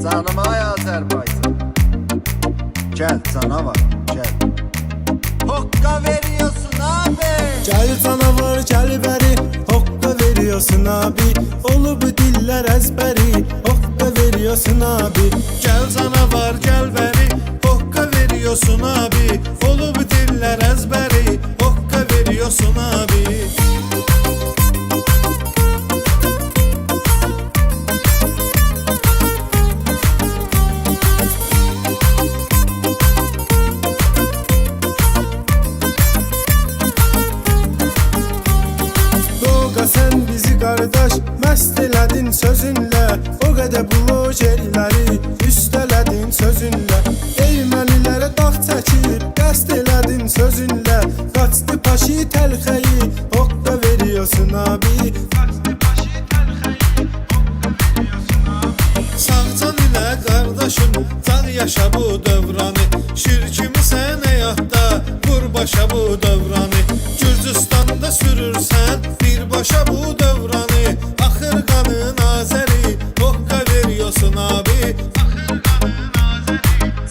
Canım ay Azerbaycan. Gel canavar gel. Hokka veriyorsun abi. Gel canavar gel beri, hokka veriyorsun abi. Olu bu diller ezberi, hokka veriyorsun abi. Gel canavar gel beri, hokka veriyorsun abi. Olu bu diller ezberi, hokka veriyorsun abi. Sen bizi kardeş mest eledin sözünle. O kadar blojerləri üstələdin sözünle. Ermənilere dağ çəkib qəst elədin sözünle. Qaçdı paşi təlxəyi, hokka veriyorsun abi. Sağcan ilə qardaşım, can yaşa bu dövranı. Şir kimi sən həyatda, vur başa bu dövranı. Gürcüstanda sürürsən birbaşa bu dövranı. Axır qanın Azəri, hokka veriyorsun abi.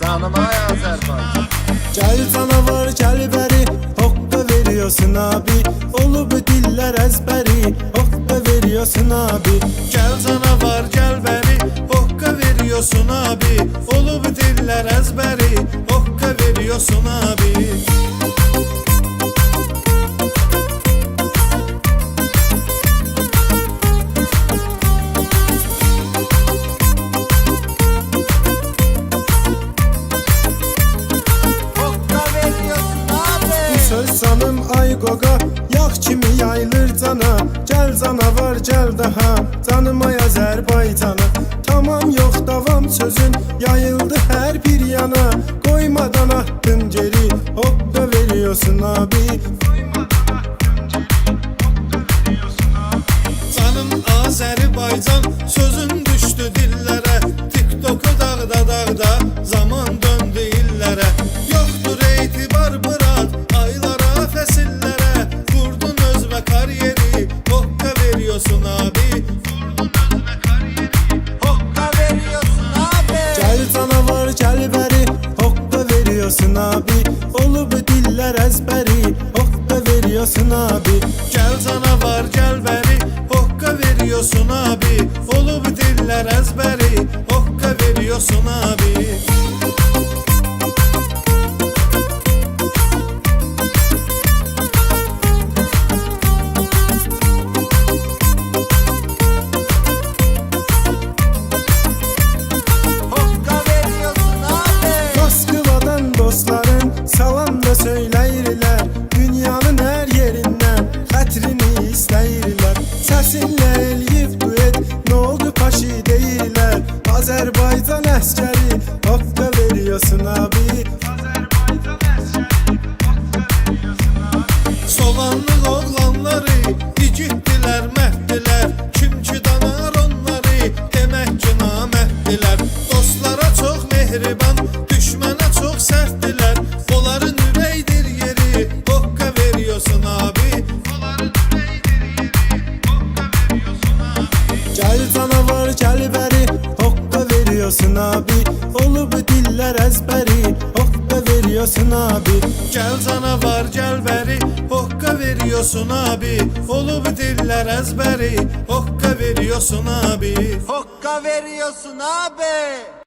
Canım ay Azerbaycan. Gel canavar gel beri, hokka veriyorsun abi. Olu bu diller ezberi, hokka veriyorsun abi. Gel canavar gel beri, hokka veriyorsun abi. Olu bu diller ezberi, hokka veriyorsun abi. Söz canım ay qoqa, yağ kimi yayılır cana. Gel canavar gel daha, canım ay Azərbaycana. Tamam yok davam sözün, yayıldı her bir yana. Koymadan attın geri, hokka veriyorsun abi. Canım Azerbaycan, sözün düştü dillere. TikTok'u dağda dağda, zaman döndü illere. Yoktur etibar bırak, aylara fəsillere. Vurdun öz ve kariyeri, hokka veriyorsun abi. Hokka veriyorsun abi. Gel canavar gel beri, hokka veriyorsun abi. Olu bu diller ezberi, hokka veriyorsun abi. Gel canavar gel beri, hokka veriyorsun abi. Olu bu diller ezberi, hokka veriyorsun abi. Dostların salam da söyləyirlər. Dünyanın hər yerindən xətrini istəyirlər. Səsinlə eləyib duet, nə oldu paşi deyirlər. Azərbaycan əskəri, hokka veriyorsun abi. Soğanlıq oğlanları igiddiler, məhddiler. Kim ki danar onları demək ki naməhddiler. Dostlara çox mehriban, düşmənə çox sərtdiler. Onların ürəkdir yeri, hokka veriyorsun abi. Gel canavar gel beri, hokka veriyorsun abi. Olu bu diller ezberi, hokka veriyorsun abi. Gel canavar gel beri, hokka veriyorsun abi. Olu bu diller ezberi, hokka veriyorsun abi. Hokka veriyorsun abi.